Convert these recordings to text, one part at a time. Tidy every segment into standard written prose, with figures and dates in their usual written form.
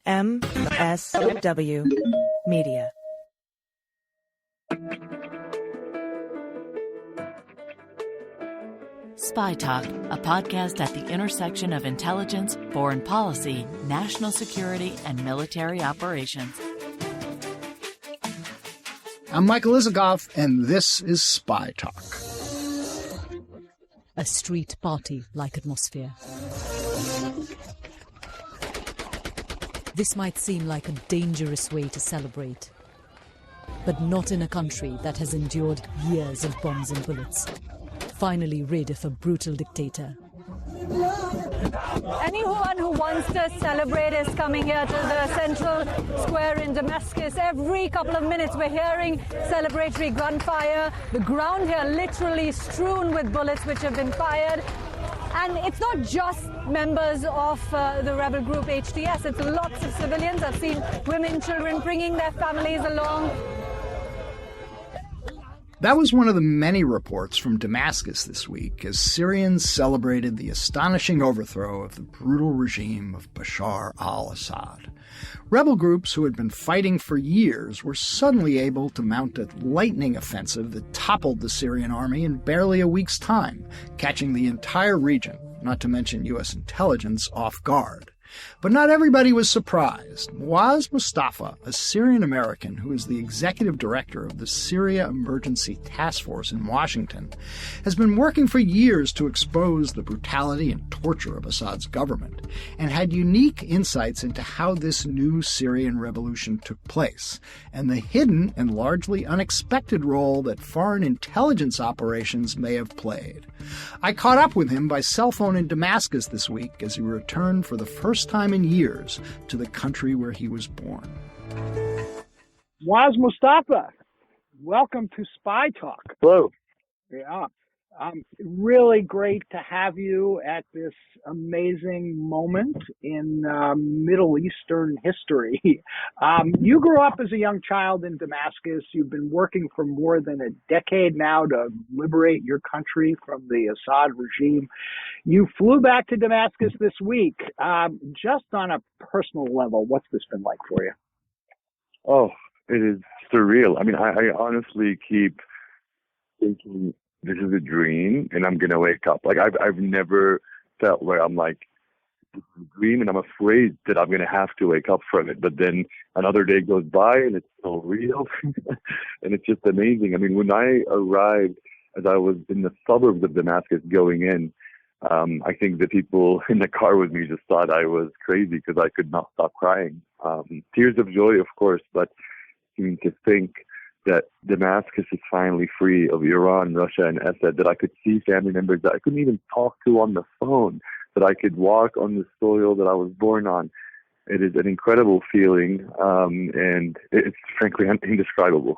MSW Media. Spy Talk, a podcast at the intersection of intelligence, foreign policy, national security, and military operations. I'm Michael Isikoff, and this is Spy Talk. A street party-like atmosphere. This might seem like a dangerous way to celebrate, but not in a country that has endured years of bombs and bullets, finally rid of a brutal dictator. Anyone who wants to celebrate is coming here to the central square in Damascus. Every couple of minutes we're hearing celebratory gunfire. The ground here literally strewn with bullets which have been fired. And it's not just members of the rebel group HTS, it's lots of civilians. I've seen women, children bringing their families along. That was one of the many reports from Damascus this week as Syrians celebrated the astonishing overthrow of the brutal regime of Bashar al-Assad. Rebel groups who had been fighting for years were suddenly able to mount a lightning offensive that toppled the Syrian army in barely a week's time, catching the entire region, not to mention U.S. intelligence, off guard. But not everybody was surprised. Mouaz Moustafa, a Syrian-American who is the executive director of the Syria Emergency Task Force in Washington, has been working for years to expose the brutality and torture of Assad's government, and had unique insights into how this new Syrian revolution took place, and the hidden and largely unexpected role that foreign intelligence operations may have played. I caught up with him by cell phone in Damascus this week as he returned for the first time in years to the country where he was born. Mouaz Moustafa, welcome to Spy Talk. Hello. Yeah, really great to have you at this amazing moment in Middle Eastern history. You grew up as a young child in Damascus. You've been working for more than a decade now to liberate your country from the Assad regime. You flew back to Damascus this week. Just on a personal level, what's this been like for you? Oh, it is surreal. I mean, I honestly keep thinking this is a dream and I'm going to wake up. Like, I've never felt where I'm like, this is a dream and I'm afraid that I'm going to have to wake up from it. But then another day goes by and it's so real. And it's just amazing. I mean, when I arrived, as I was in the suburbs of Damascus going in, I think the people in the car with me just thought I was crazy because I could not stop crying. Tears of joy, of course, but I mean, to think that Damascus is finally free of Iran, Russia, and Assad, that I could see family members that I couldn't even talk to on the phone, that I could walk on the soil that I was born on. It is an incredible feeling, and it's frankly indescribable.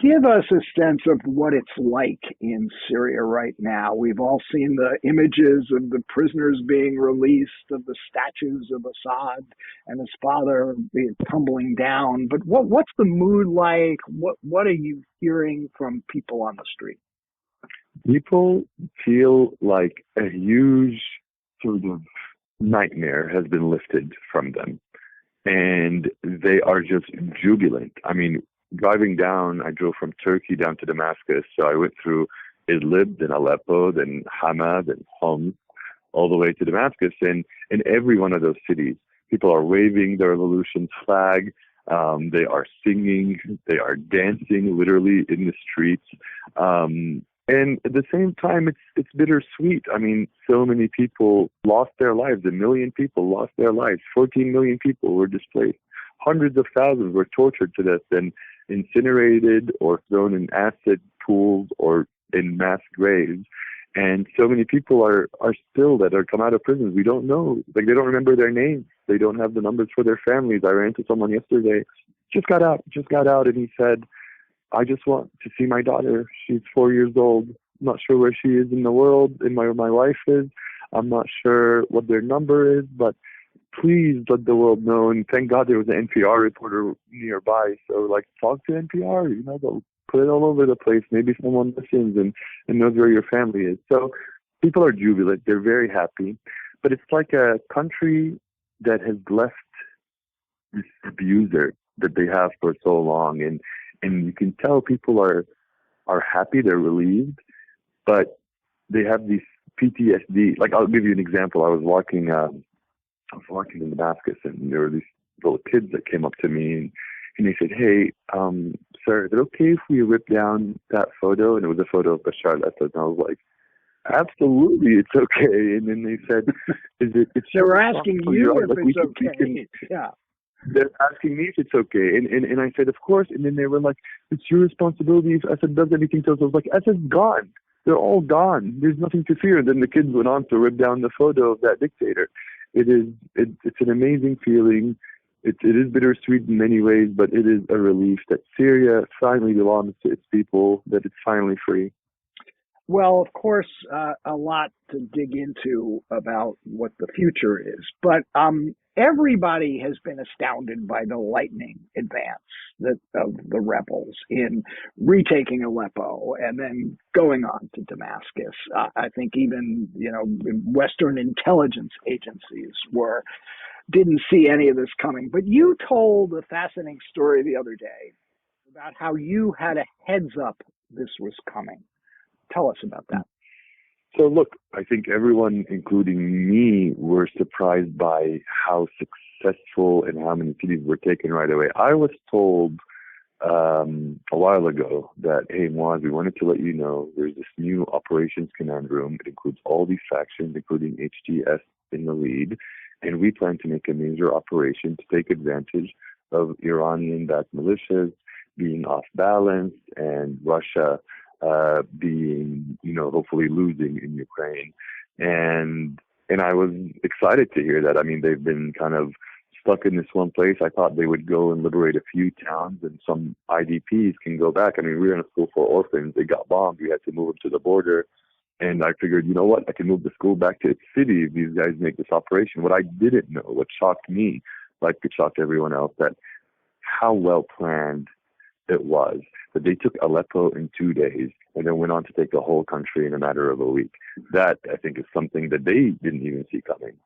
Give us a sense of what it's like in Syria right now. We've all seen the images of the prisoners being released, of the statues of Assad and his father being tumbling down. But what's the mood like? What are you hearing from people on the street? People feel like a huge sort of nightmare has been lifted from them, and they are just jubilant. I mean, driving down, I drove from Turkey down to Damascus, so I went through Idlib, then Aleppo, then Hama, then Homs, all the way to Damascus. And in every one of those cities, people are waving the revolution's flag, they are singing, they are dancing literally in the streets. And at the same time, it's bittersweet. I mean, so many people lost their lives. 1 million people lost their lives. 14 million people were displaced. Hundreds of thousands were tortured to death and incinerated or thrown in acid pools or in mass graves. And so many people are still that are come out of prisons. We don't know. Like, they don't remember their names. They don't have the numbers for their families. I ran into someone yesterday, just got out. And he said, I just want to see my daughter. She's 4 years old. I'm not sure where she is in the world, and my wife is. I'm not sure what their number is, but please let the world know. And thank God there was an NPR reporter nearby. So, like, talk to NPR, they'll put it all over the place. Maybe someone listens and knows where your family is. So people are jubilant. They're very happy. But it's like a country that has left this abuser that they have for so long, and you can tell people are happy, they're relieved, but they have these PTSD. Like, I'll give you an example. I was walking in Damascus, and there were these little kids that came up to me, and they said, "Hey, sir, is it okay if we rip down that photo?" And it was a photo of Bashar al-Assad, and I was like, "Absolutely, it's okay." And then they said, "It's they were asking you if like, it's okay." Yeah. They're asking me if it's okay. And I said, of course. And then they were like, it's your responsibility if Assad does anything to us. I was like, Assad's gone. They're all gone. There's nothing to fear. And then the kids went on to rip down the photo of that dictator. It's an amazing feeling. It is bittersweet in many ways, but it is a relief that Syria finally belongs to its people, that it's finally free. Well, of course, a lot to dig into about what the future is, but everybody has been astounded by the lightning advance of the rebels in retaking Aleppo and then going on to Damascus. I think even, Western intelligence agencies didn't see any of this coming. But you told a fascinating story the other day about how you had a heads up this was coming. Tell us about that. So look, I think everyone, including me, were surprised by how successful and how many cities were taken right away. I was told a while ago that, hey, Mouaz, we wanted to let you know there's this new operations command room. It includes all these factions, including HTS in the lead, and we plan to make a major operation to take advantage of Iranian-backed militias being off balance and Russia being, hopefully losing in Ukraine. And I was excited to hear that. I mean, they've been kind of stuck in this one place. I thought they would go and liberate a few towns and some IDPs can go back. I mean, we were in a school for orphans. They got bombed. We had to move them to the border. And I figured, you know what, I can move the school back to its city if these guys make this operation. What I didn't know, what shocked me, like it shocked everyone else, that how well planned it was, that they took Aleppo in 2 days and then went on to take the whole country in a matter of a week. That, I think, is something that they didn't even see coming.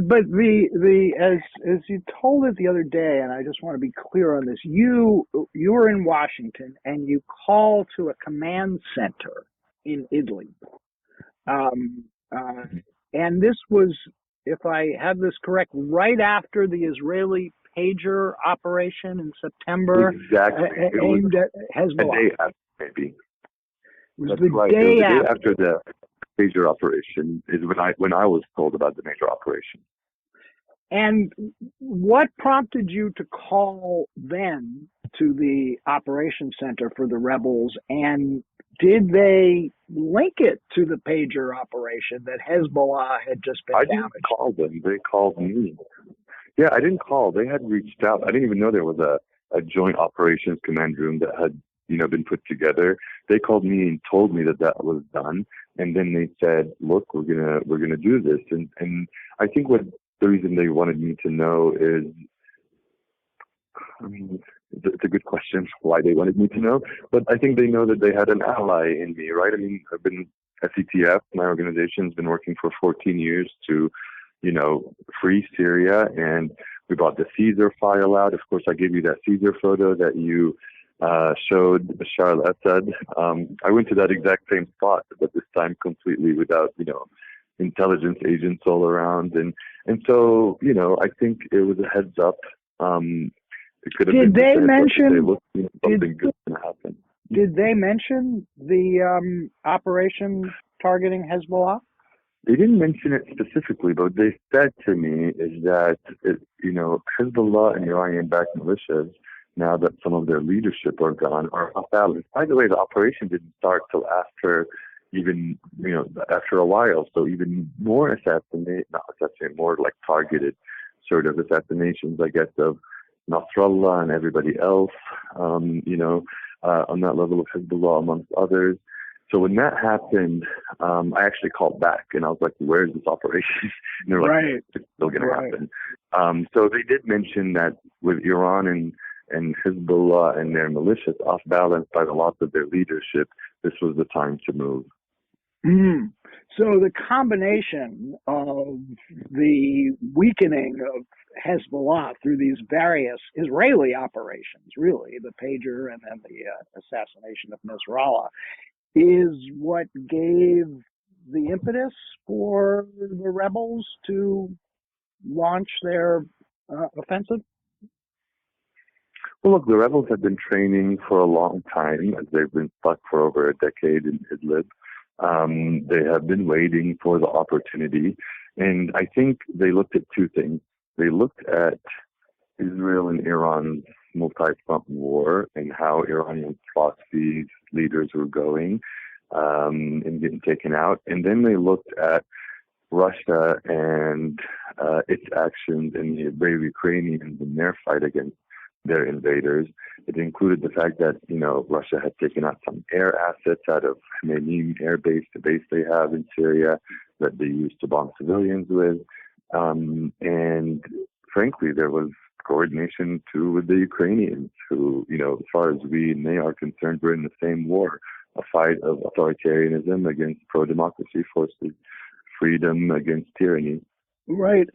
But as you told it the other day, and I just want to be clear on this, you were in Washington and you called to a command center in Idlib. And this was, if I have this correct, right after the Israeli pager operation in September, exactly, aimed at Hezbollah. A day after, maybe. It was That's the right. day It was the day after. after the major operation is when I was told about the major operation. And what prompted you to call then to the operations center for the rebels, and did they link it to the pager operation that Hezbollah had just been damaged? I didn't call them. They called me. Yeah, I didn't call. They had reached out. I didn't even know there was a joint operations command room that had, been put together. They called me and told me that was done. And then they said, look, we're gonna do this. And I think the reason they wanted me to know is, I mean, it's a good question why they wanted me to know, but I think they know that they had an ally in me, right? I mean, I've been SETF, my organization has been working for 14 years to, free Syria, and we brought the Caesar file out. Of course, I gave you that Caesar photo that you showed Bashar al-Assad. I went to that exact same spot, but this time completely without, intelligence agents all around. And so, I think it was a heads up. It could have Did been they mention something good going to happen? Did they mention the operation targeting Hezbollah? They didn't mention it specifically, but what they said to me is that, Hezbollah and Iranian-backed militias, now that some of their leadership are gone, are off balance. By the way, the operation didn't start till after a while, so even more more like targeted sort of assassinations, I guess, of Nasrallah and everybody else, on that level of Hezbollah, amongst others. So when that happened, I actually called back and I was like, where's this operation? And they're like, right. It's still going to happen. So they did mention that with Iran and Hezbollah and their militias off balance by the loss of their leadership, this was the time to move. Mm. So the combination of the weakening of Hezbollah through these various Israeli operations, really, the pager and then the assassination of Nasrallah, is what gave the impetus for the rebels to launch their offensive? Well, look, the rebels have been training for a long time, as they've been stuck for over a decade in Idlib. They have been waiting for the opportunity, and I think they looked at two things. They looked at Israel and Iran's multi-front war and how Iranian proxy leaders were going and getting taken out, and then they looked at Russia and its actions and the brave Ukrainians in their fight against their invaders. It included the fact that, Russia had taken out some air assets out of Khmeimim Air Base, the base they have in Syria that they used to bomb civilians with. And frankly, there was coordination too with the Ukrainians who, as far as we and they are concerned, we're in the same war, a fight of authoritarianism against pro-democracy forces, freedom against tyranny. Right.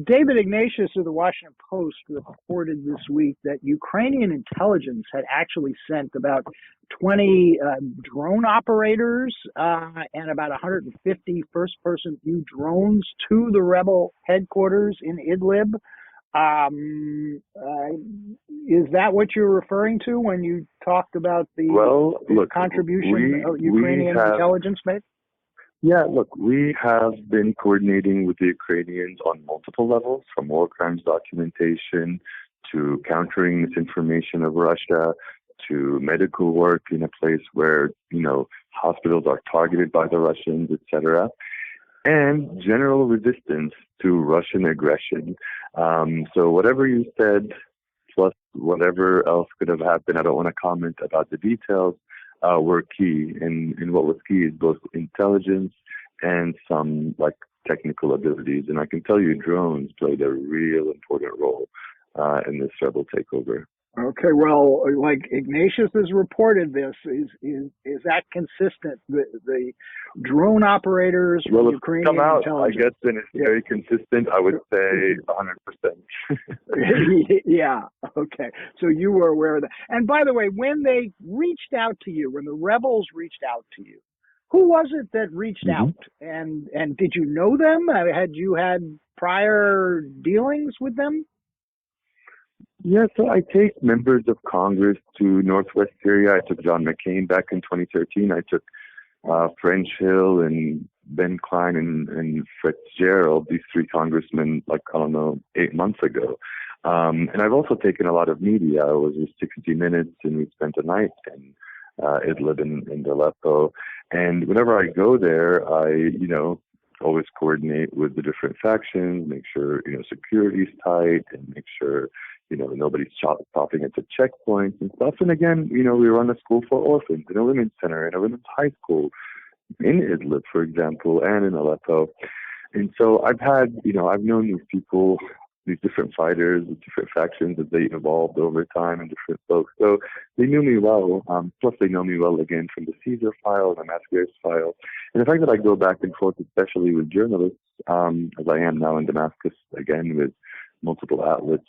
David Ignatius of the Washington Post reported this week that Ukrainian intelligence had actually sent about 20 drone operators and about 150 first-person view drones to the rebel headquarters in Idlib. Is that what you're referring to when you talked about the contribution Ukrainian intelligence made? Yeah, look, we have been coordinating with the Ukrainians on multiple levels, from war crimes documentation to countering misinformation of Russia to medical work in a place where, hospitals are targeted by the Russians, etc., and general resistance to Russian aggression. So whatever you said, plus whatever else could have happened, I don't want to comment about the details, were key. And what was key is both intelligence and some technical abilities. And I can tell you drones played a real important role in this rebel takeover. Okay, well, like Ignatius has reported this, is that consistent? The drone operators from Ukrainian come out, intelligence? I guess, then it's very consistent. I would say 100%. Yeah, okay. So you were aware of that. And by the way, when they reached out to you, when the rebels reached out to you, who was it that reached out? And did you know them? Had you had prior dealings with them? Yeah, so I take members of Congress to Northwest Syria. I took John McCain back in 2013. I took French Hill and Ben Klein and Fitzgerald, these three congressmen, 8 months ago. And I've also taken a lot of media. I was with 60 Minutes, and we spent a night in Idlib and Aleppo. And whenever I go there, I, always coordinate with the different factions, make sure, security's tight, and make sure, nobody's stopping at the checkpoints and stuff. And again, we run a school for orphans and a women's center and a women's high school in Idlib, for example, and in Aleppo. And so I've known these people, these different fighters, the different factions that they evolved over time and different folks. So they knew me well. Plus they know me well again from the Caesar file, the Damascus file. And the fact that I go back and forth, especially with journalists, as I am now in Damascus again with multiple outlets,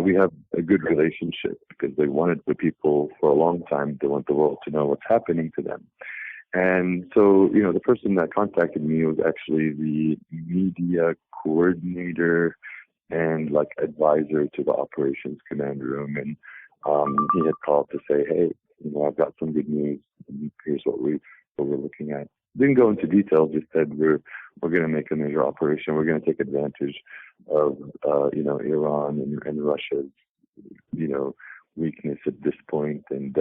we have a good relationship because they wanted the people for a long time. They want the world to know what's happening to them. And so, the person that contacted me was actually the media coordinator and advisor to the operations command room. And he had called to say, hey, I've got some good news. Here's what we're looking at. Didn't go into details, just said we're going to make a major operation. We're going to take advantage of, Iran and Russia's, weakness at this point. And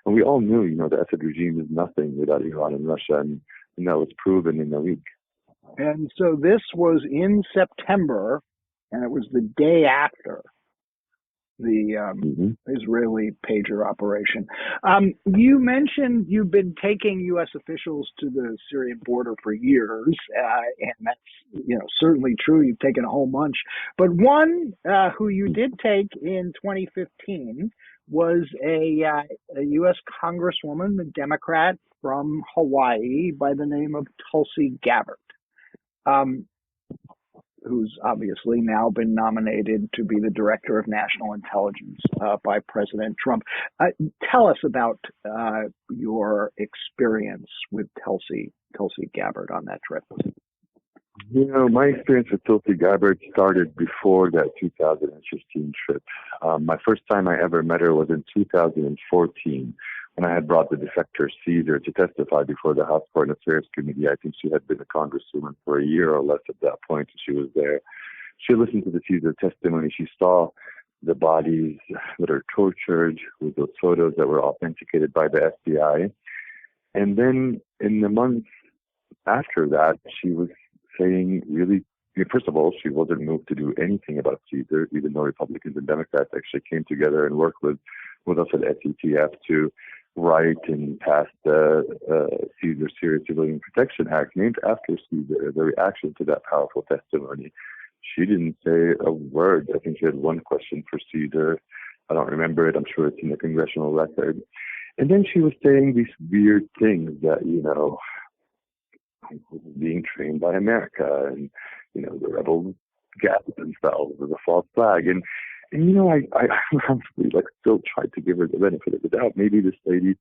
we all knew, the Assad regime is nothing without Iran and Russia, and that was proven in a week. And so this was in September, and it was the day after the Israeli pager operation. You mentioned you've been taking U.S. officials to the Syrian border for years, and that's certainly true. You've taken a whole bunch. But one who you did take in 2015 was a U.S. Congresswoman, a Democrat from Hawaii by the name of Tulsi Gabbard, who's obviously now been nominated to be the Director of National Intelligence by President Trump. Tell us about your experience with Tulsi Gabbard on that trip. My experience with Tulsi Gabbard started before that 2015 trip. My first time I ever met her was in 2014 when I had brought the defector Caesar to testify before the House Foreign Affairs Committee. I think she had been a congresswoman for a year or less at that point, and she was there. She listened to the Caesar testimony. She saw the bodies that are tortured with those photos that were authenticated by the FBI. And then in the months after that, she was saying first of all, she wasn't moved to do anything about Caesar, even though Republicans and Democrats actually came together and worked with us at SETF to write and pass the Caesar Syrian Civilian Protection Act, named after Caesar. The reaction to that powerful testimony, she didn't say a word. I think she had one question for Caesar. I don't remember it. I'm sure it's in the congressional record. And then she was saying these weird things that, being trained by America, and the rebels gassed themselves as a false flag, and I honestly still tried to give her the benefit of the doubt. Maybe this lady,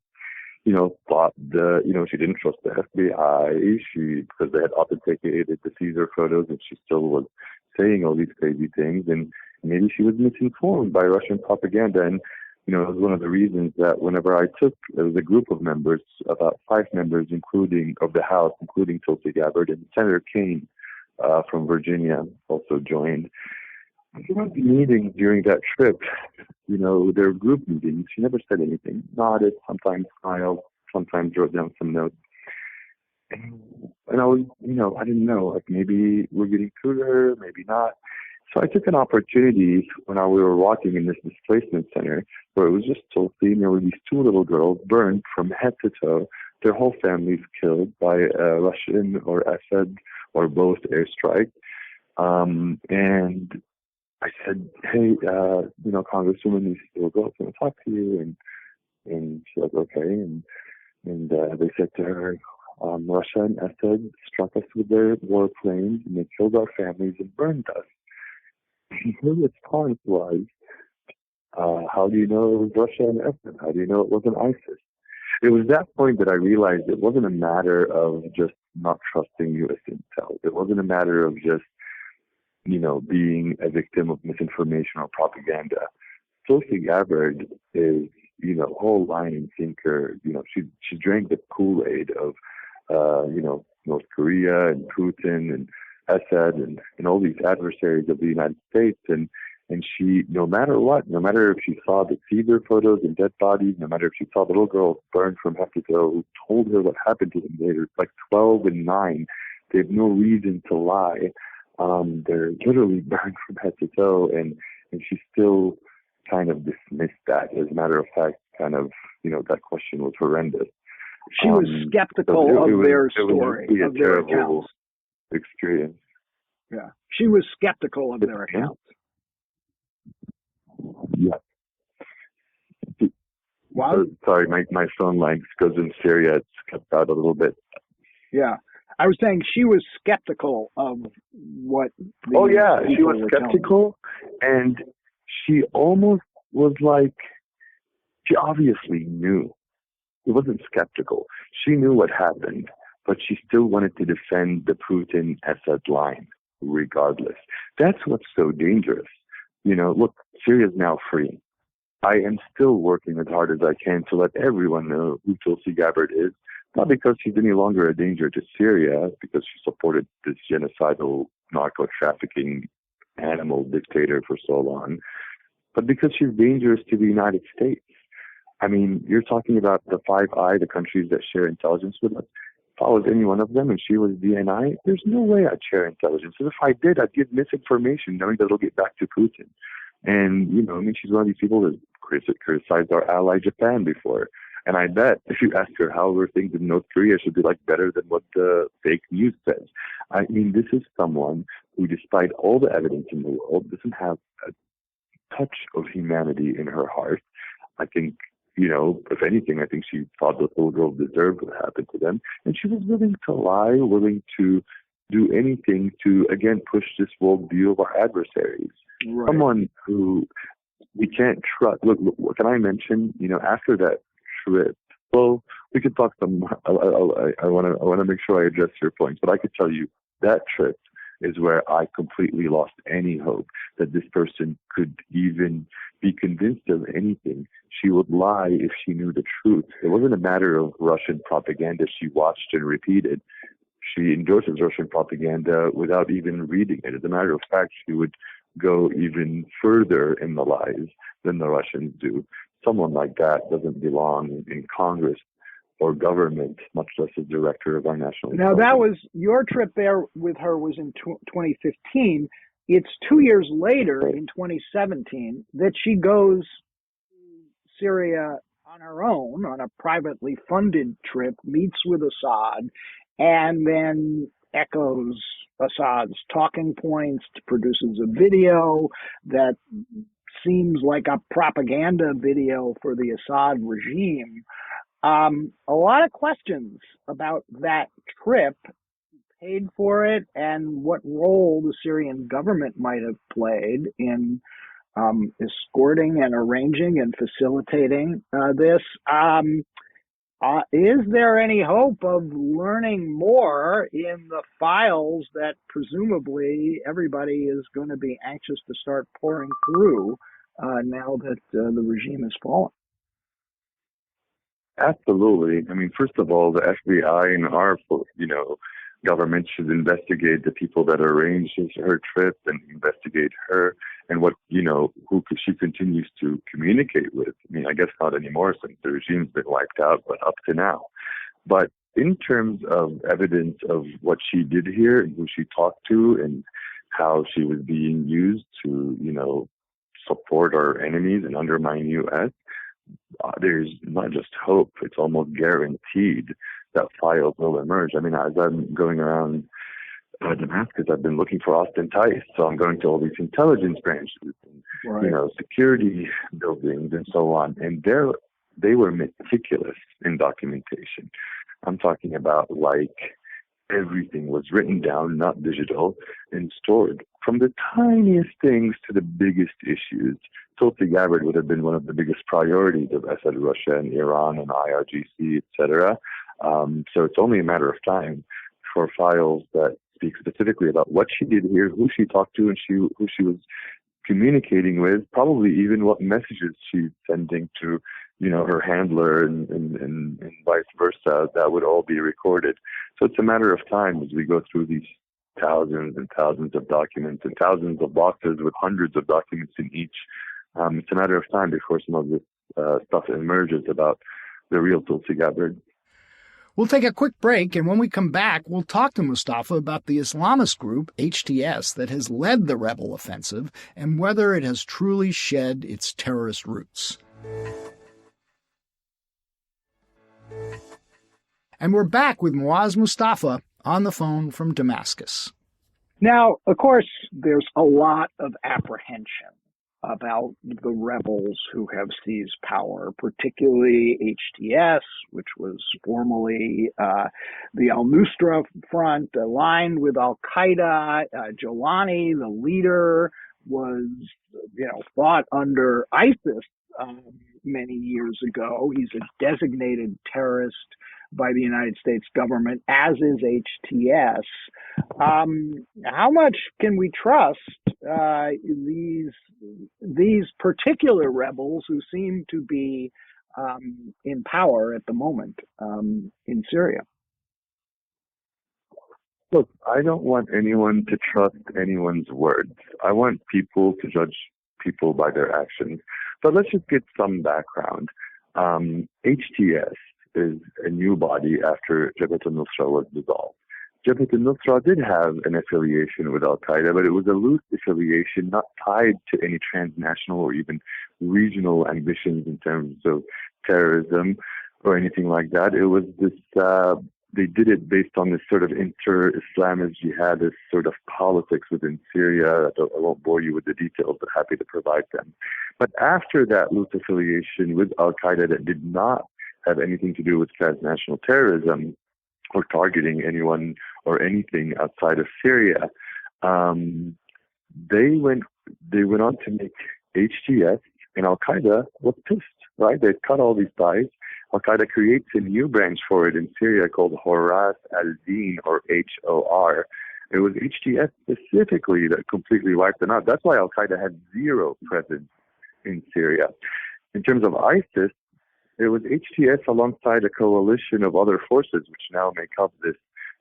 thought she didn't trust the FBI, because they had authenticated the Caesar photos, and she still was saying all these crazy things, and maybe she was misinformed by Russian propaganda. And it was one of the reasons that whenever there was a group of members, about 5 members, of the House, including Tulsi Gabbard, and Senator Kaine from Virginia also joined. Throughout the meetings during that trip, their group meetings, she never said anything, nodded, sometimes smiled, sometimes wrote down some notes. And I was, I didn't know, maybe we're getting through to her, maybe not. So I took an opportunity when we were walking in this displacement center where it was just Tulsi, and there were these 2 little girls burned from head to toe, their whole families killed by a Russian or Assad or both airstrike. And I said, hey, Congresswoman, these little girls want to talk to you. And she was okay. And they said to her, Russia and Assad struck us with their warplanes, and they killed our families and burned us. Her response was, how do you know it was Russia and Assad? How do you know it wasn't ISIS? It was that point that I realized it wasn't a matter of just not trusting U.S. intel. It wasn't a matter of just, being a victim of misinformation or propaganda. Tulsi Gabbard is, whole line and sinker. She drank the Kool-Aid of, North Korea and Putin and Assad and all these adversaries of the United States. And she, no matter what, no matter if she saw the Caesar photos and dead bodies, no matter if she saw the little girls burned from head to toe, who told her what happened to them later, 12 and 9, they have no reason to lie. They're literally burned from head to toe, and she still kind of dismissed that. As a matter of fact, that question was horrendous. She was skeptical of their story, of their accounts. Experience. Yeah, she was skeptical of their accounts. Yeah. Wow. Sorry, my phone line goes in Syria. It's cut out a little bit. Yeah. I was saying she was skeptical of what she was skeptical, and she almost was she obviously knew. It wasn't skeptical. She knew what happened, but she still wanted to defend the Putin-Assad line regardless. That's what's so dangerous. Look, Syria is now free. I am still working as hard as I can to let everyone know who Tulsi Gabbard is, not because she's any longer a danger to Syria, because she supported this genocidal narco-trafficking animal dictator for so long, but because she's dangerous to the United States. I mean, you're talking about the 5I, the countries that share intelligence with us. If I was any one of them and she was DNI, there's no way I'd share intelligence. And if I did, I'd give misinformation knowing that it'll get back to Putin. And, she's one of these people that criticized our ally Japan before. And I bet if you ask her how were things in North Korea, she'd be better than what the fake news says. I mean, this is someone who, despite all the evidence in the world, doesn't have a touch of humanity in her heart. I think if anything, I think she thought those little girls deserved what happened to them. And she was willing to lie, willing to do anything to, again, push this worldview of our adversaries. Right. Someone who we can't trust. Look, can I mention, after that trip, well, we could talk some, I want to make sure I address your points, but I could tell you that trip is where I completely lost any hope that this person could even be convinced of anything. She would lie if she knew the truth. It wasn't a matter of Russian propaganda she watched and repeated. She endorses Russian propaganda without even reading it. As a matter of fact, she would go even further in the lies than the Russians do. Someone like that doesn't belong in Congress or government, much less as director of our national. Now, that was your trip there with her was in 2015. It's 2 years later, in 2017, that she goes to Syria on her own, on a privately funded trip, meets with Assad, and then echoes Assad's talking points, produces a video that seems like a propaganda video for the Assad regime. A lot of questions about that trip, who paid for it, and what role the Syrian government might have played in escorting and arranging and facilitating this. Is there any hope of learning more in the files that presumably everybody is going to be anxious to start pouring through now that the regime has fallen? Absolutely. I mean, first of all, the FBI and our, government should investigate the people that arranged her trip and investigate her and what, who she continues to communicate with. I mean, I guess not anymore since the regime's been wiped out, but up to now. But in terms of evidence of what she did here and who she talked to and how she was being used to, support our enemies and undermine U.S., there's not just hope, it's almost guaranteed that files will emerge. I mean, as I'm going around Damascus, I've been looking for Austin Tice, so I'm going to all these intelligence branches, and, right. Security buildings and so on, and they were meticulous in documentation. I'm talking about everything was written down, not digital, and stored. From the tiniest things to the biggest issues, Tulsi Gabbard would have been one of the biggest priorities of Assad, Russia, and Iran, and IRGC, etc. So it's only a matter of time for files that speak specifically about what she did here, who she talked to, and who she was communicating with, probably even what messages she's sending to, her handler and vice versa. That would all be recorded. So it's a matter of time as we go through these thousands and thousands of documents and thousands of boxes with hundreds of documents in each. It's a matter of time before some of this stuff emerges about the real Tulsi Gabbard. We'll take a quick break, and when we come back, we'll talk to Moustafa about the Islamist group, HTS, that has led the rebel offensive and whether it has truly shed its terrorist roots. And we're back with Mouaz Moustafa on the phone from Damascus. Now, of course, there's a lot of apprehension about the rebels who have seized power, particularly HTS, which was formerly the al-Nusra Front, aligned with al-Qaeda. Jolani, the leader, was, fought under ISIS many years ago. He's a designated terrorist by the United States government, as is HTS. How much can we trust these particular rebels who seem to be in power at the moment in Syria? Look, I don't want anyone to trust anyone's words. I want people to judge people by their actions. But let's just get some background. HTS is a new body after Jabhat al-Nusra was dissolved. Jabhat al-Nusra did have an affiliation with al-Qaeda, but it was a loose affiliation, not tied to any transnational or even regional ambitions in terms of terrorism or anything like that. It was this, they did it based on this sort of inter-Islamist jihadist sort of politics within Syria. I won't bore you with the details, but happy to provide them. But after that loose affiliation with Al-Qaeda that did not have anything to do with transnational terrorism or targeting anyone or anything outside of Syria, they went on to make HTS, and Al-Qaeda was pissed, right? They cut all these ties. Al-Qaeda creates a new branch for it in Syria called Horas al-Din, or HOR. It was HTS specifically that completely wiped them out. That's why Al-Qaeda had zero presence in Syria. In terms of ISIS, it was HTS alongside a coalition of other forces, which now make up this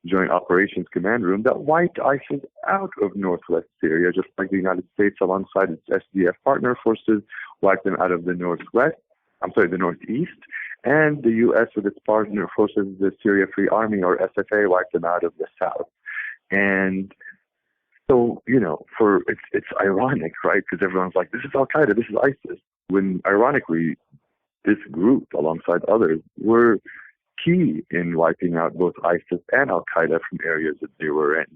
Joint Operations Command Room, that wiped ISIS out of northwest Syria, just like the United States alongside its SDF partner forces wiped them out of the northeast, and the U.S. with its partner forces, the Syria Free Army, or SFA, wiped them out of the south. And so, it's ironic, right? Because everyone's like, this is Al-Qaeda, this is ISIS. When, ironically, this group, alongside others, were key in wiping out both ISIS and Al-Qaeda from areas that they were in.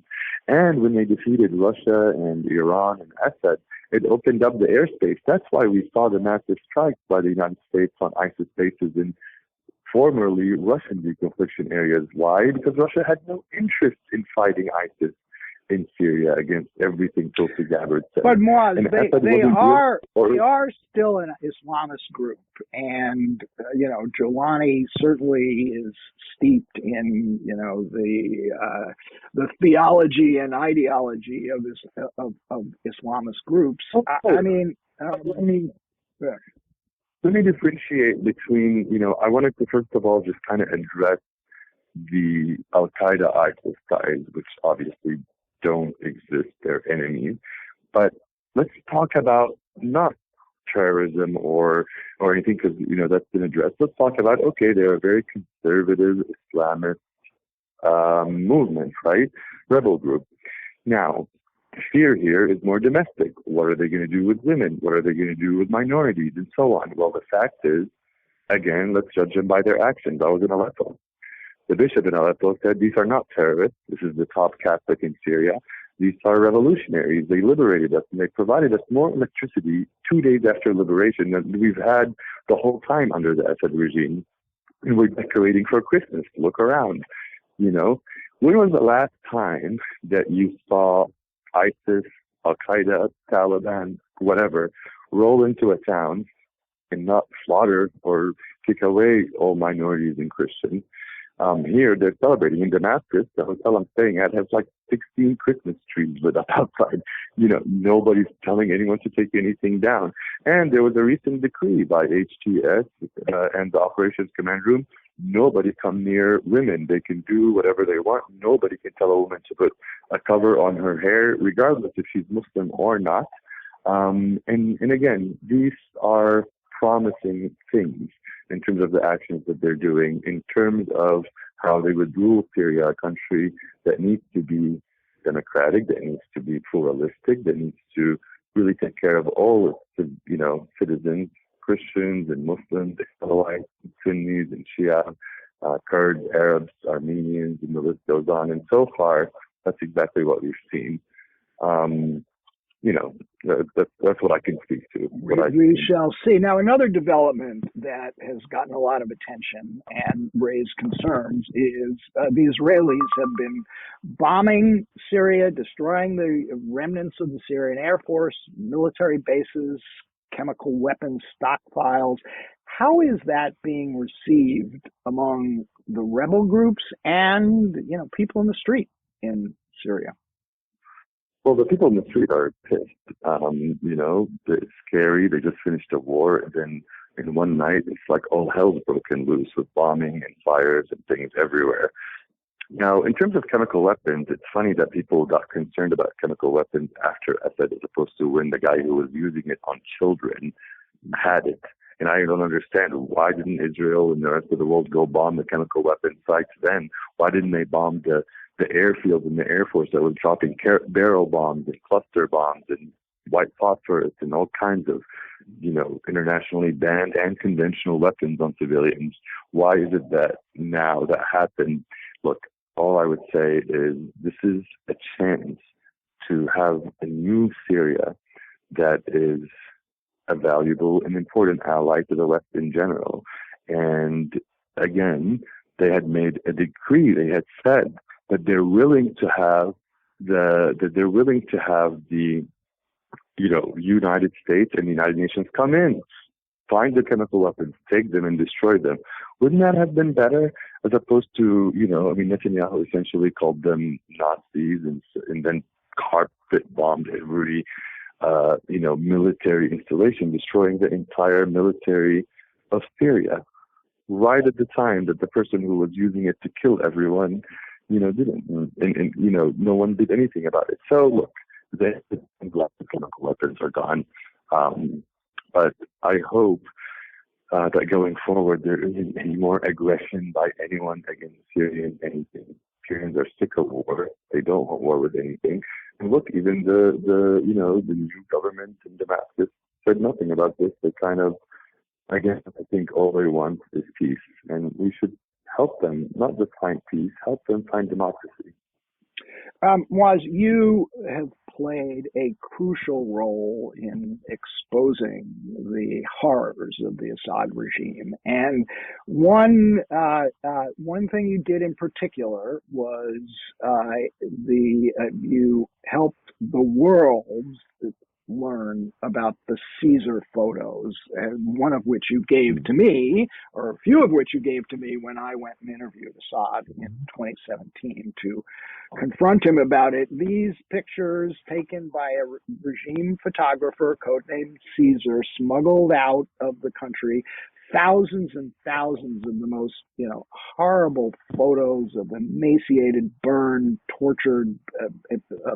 And when they defeated Russia and Iran and Assad, it opened up the airspace. That's why we saw the massive strikes by the United States on ISIS bases in formerly Russian deconfliction areas. Why? Because Russia had no interest in fighting ISIS in Syria against everything Tulsi Gabbard said. But Mouaz, they are still an Islamist group, and Jolani certainly is steeped in the theology and ideology of Islamist groups. Let me differentiate between, I wanted to first of all just kind of address the Al-Qaeda ISIS ties, which obviously don't exist, they're enemies. But let's talk about not terrorism or anything, because that's been addressed. Let's talk about, okay, they're a very conservative Islamist movement, right? Rebel group. Now, fear here is more domestic. What are they going to do with women? What are they going to do with minorities, and so on? Well, the fact is, again, let's judge them by their actions. I was in Aleppo. The bishop in Aleppo said, these are not terrorists. This is the top Catholic in Syria. These are revolutionaries. They liberated us, and they provided us more electricity 2 days after liberation than we've had the whole time under the Assad regime. And we're decorating for Christmas. Look around. When was the last time that you saw ISIS, Al-Qaeda, Taliban, whatever, roll into a town and not slaughter or kick away all minorities and Christians? Here, they're celebrating in Damascus. The hotel I'm staying at has like 16 Christmas trees lit up outside. Nobody's telling anyone to take anything down. And there was a recent decree by HTS and the Operations Command Room. Nobody come near women. They can do whatever they want. Nobody can tell a woman to put a cover on her hair, regardless if she's Muslim or not. And again, these are promising things in terms of the actions that they're doing, in terms of how they would rule Syria, a country that needs to be democratic, that needs to be pluralistic, that needs to really take care of all its, citizens, Christians and Muslims, Israelites, Sunnis and Shia, Kurds, Arabs, Armenians, and the list goes on. And so far, that's exactly what we've seen. That's what I can speak to. We shall see. Now, another development that has gotten a lot of attention and raised concerns is the Israelis have been bombing Syria, destroying the remnants of the Syrian Air Force, military bases, chemical weapons stockpiles. How is that being received among the rebel groups and, people in the street in Syria? Well, the people in the street are pissed. It's scary. They just finished a war, and then in one night, it's like all hell's broken loose with bombing and fires and things everywhere. Now, in terms of chemical weapons, it's funny that people got concerned about chemical weapons after Assad, as opposed to when the guy who was using it on children had it. And I don't understand, why didn't Israel and the rest of the world go bomb the chemical weapons sites then? Why didn't they bomb the airfields and the Air Force that was dropping barrel bombs and cluster bombs and white phosphorus and all kinds of, internationally banned and conventional weapons on civilians? Why is it that now that happened? Look, all I would say is this is a chance to have a new Syria that is a valuable and important ally to the West in general. And again, they had made a decree. They had said that they're willing to have the United States and the United Nations come in, find the chemical weapons, take them and destroy them. Wouldn't that have been better, as opposed to, Netanyahu essentially called them Nazis and then carpet bombed every, military installation, destroying the entire military of Syria, right at the time that the person who was using it to kill everyone, didn't. And no one did anything about it. So look, the chemical weapons are gone. But I hope that going forward there isn't any more aggression by anyone against Syria and anything. Syrians are sick of war. They don't want war with anything. And look, even the new government in Damascus said nothing about this. They kind of, I think all they want is peace. And we should help them, not just find peace, help them find democracy. Mouaz, you have played a crucial role in exposing the horrors of the Assad regime. And one thing you did in particular was you helped the world learn about the Caesar photos, one of which you gave to me, or a few of which you gave to me when I went and interviewed Assad in 2017 to confront him about it. These pictures taken by a regime photographer codenamed Caesar, smuggled out of the country, thousands and thousands of the most, horrible photos of emaciated, burned, tortured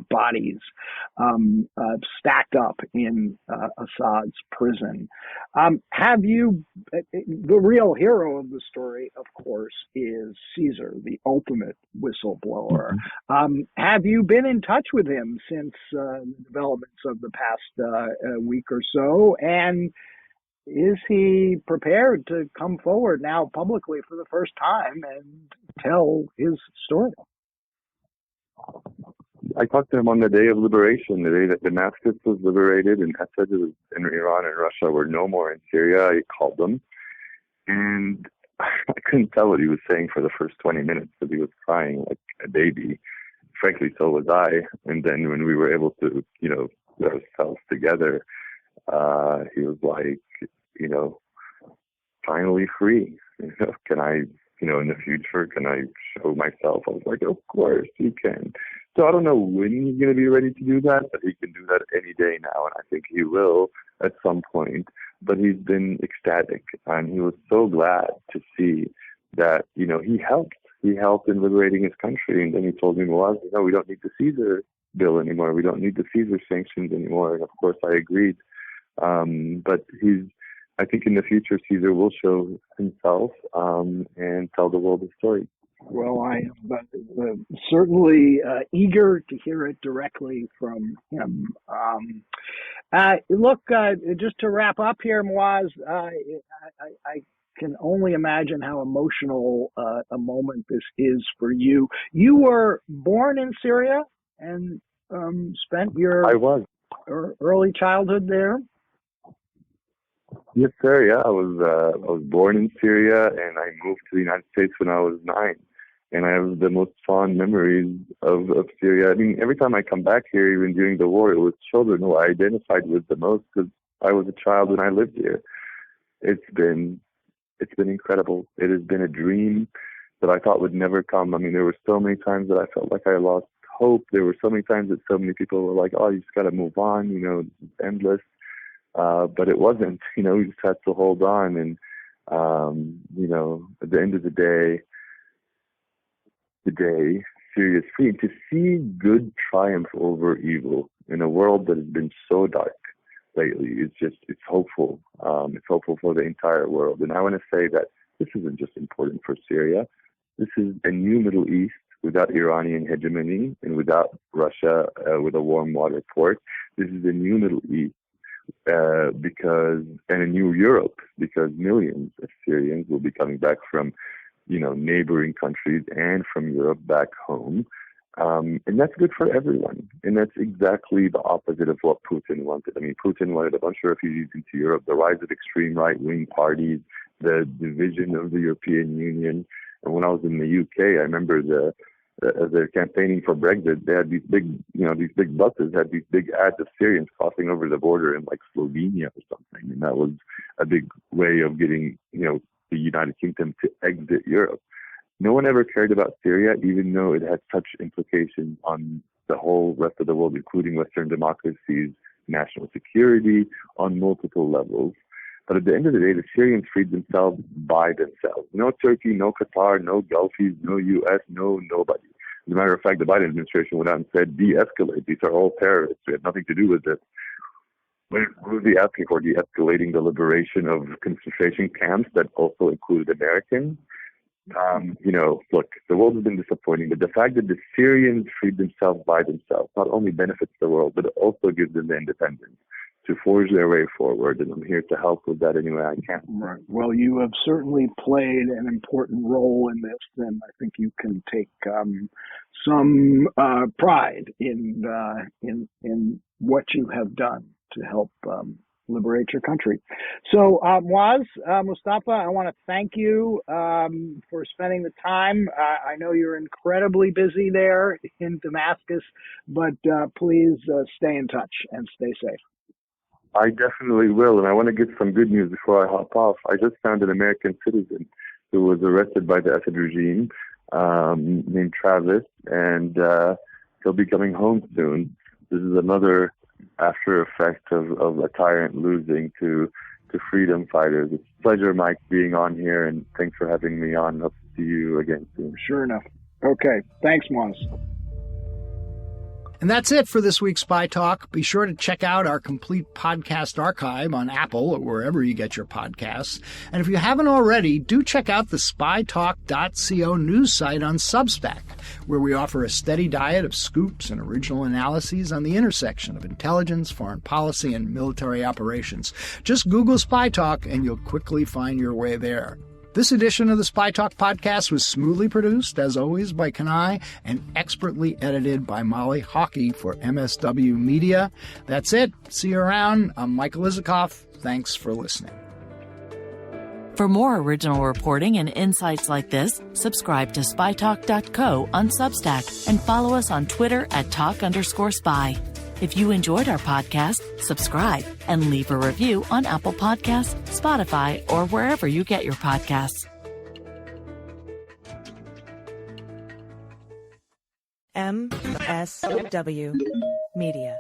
bodies stacked up in Assad's prison. Have you, the real hero of the story, of course, is Caesar, the ultimate whistleblower. Have you been in touch with him since the developments of the past week or so? And is he prepared to come forward now publicly for the first time and tell his story? I talked to him on the day of liberation, the day that Damascus was liberated and Assad and Iran and Russia were no more in Syria. I called them, and I couldn't tell what he was saying for the first 20 minutes because he was crying like a baby. Frankly, so was I. And then when we were able to, put ourselves together, he was like, finally free. Can I, in the future, can I show myself? I was like, of course you can. So I don't know when he's going to be ready to do that, but he can do that any day now, and I think he will at some point. But he's been ecstatic, and he was so glad to see that, he helped. He helped in liberating his country, and then he told me, well, we don't need the Caesar bill anymore. We don't need the Caesar sanctions anymore. And of course, I agreed. But I think in the future, Caesar will show himself and tell the world the story. Well, I am certainly eager to hear it directly from him. Look, just to wrap up here, Mouaz, I can only imagine how emotional a moment this is for you. You were born in Syria and spent your early childhood there. Yes, sir. Yeah, I was born in Syria, and I moved to the United States when I was 9. And I have the most fond memories of Syria. I mean, every time I come back here, even during the war, it was children who I identified with the most because I was a child when I lived here. It's been incredible. It has been a dream that I thought would never come. I mean, there were so many times that I felt like I lost hope. There were so many times that so many people were like, "Oh, you just got to move on. It's endless." But it wasn't. We just had to hold on. And at the end of the day, Syria is free. And to see good triumph over evil in a world that has been so dark lately, it's hopeful. It's hopeful for the entire world. And I want to say that this isn't just important for Syria. This is a new Middle East without Iranian hegemony and without Russia with a warm water port. This is a new Middle East and a new Europe, because millions of Syrians will be coming back from neighboring countries and from Europe back home. And that's good for everyone. And that's exactly the opposite of what Putin wanted. I mean, Putin wanted a bunch of refugees into Europe, the rise of extreme right-wing parties, the division of the European Union. And when I was in the UK, I remember as they're campaigning for Brexit, they had these big buses had these big ads of Syrians crossing over the border in like Slovenia or something. And that was a big way of getting, the United Kingdom to exit Europe. No one ever cared about Syria, even though it had such implications on the whole rest of the world, including Western democracies, national security, on multiple levels. But at the end of the day, the Syrians freed themselves by themselves. No Turkey, no Qatar, no Gulfies, no U.S., no nobody. As a matter of fact, the Biden administration went out and said, de-escalate. These are all terrorists. We had nothing to do with this. What was he asking for? De-escalating the liberation of concentration camps that also included Americans? Look, the world has been disappointing, but the fact that the Syrians freed themselves by themselves not only benefits the world, but it also gives them the independence to forge their way forward, and I'm here to help with that any way I can. Right. Well, you have certainly played an important role in this, and I think you can take some pride in what you have done to help liberate your country. So, Mouaz Moustafa, I want to thank you for spending the time. I know you're incredibly busy there in Damascus, but please stay in touch and stay safe. I definitely will, and I want to give some good news before I hop off. I just found an American citizen who was arrested by the Assad regime named Travis, and he'll be coming home soon. This is another after effect of a tyrant losing to freedom fighters. It's a pleasure, Mike, being on here, and thanks for having me on. Hope to see you again soon. Sure enough. Okay. Thanks, Mouaz. And that's it for this week's Spy Talk. Be sure to check out our complete podcast archive on Apple or wherever you get your podcasts. And if you haven't already, do check out the spytalk.co news site on Substack, where we offer a steady diet of scoops and original analyses on the intersection of intelligence, foreign policy, and military operations. Just Google Spy Talk and you'll quickly find your way there. This edition of the Spy Talk podcast was smoothly produced, as always, by Kanai and expertly edited by Molly Hockey for MSW Media. That's it. See you around. I'm Michael Isikoff. Thanks for listening. For more original reporting and insights like this, subscribe to spytalk.co on Substack and follow us on Twitter at @talk_spy. If you enjoyed our podcast, subscribe and leave a review on Apple Podcasts, Spotify, or wherever you get your podcasts. MSW Media.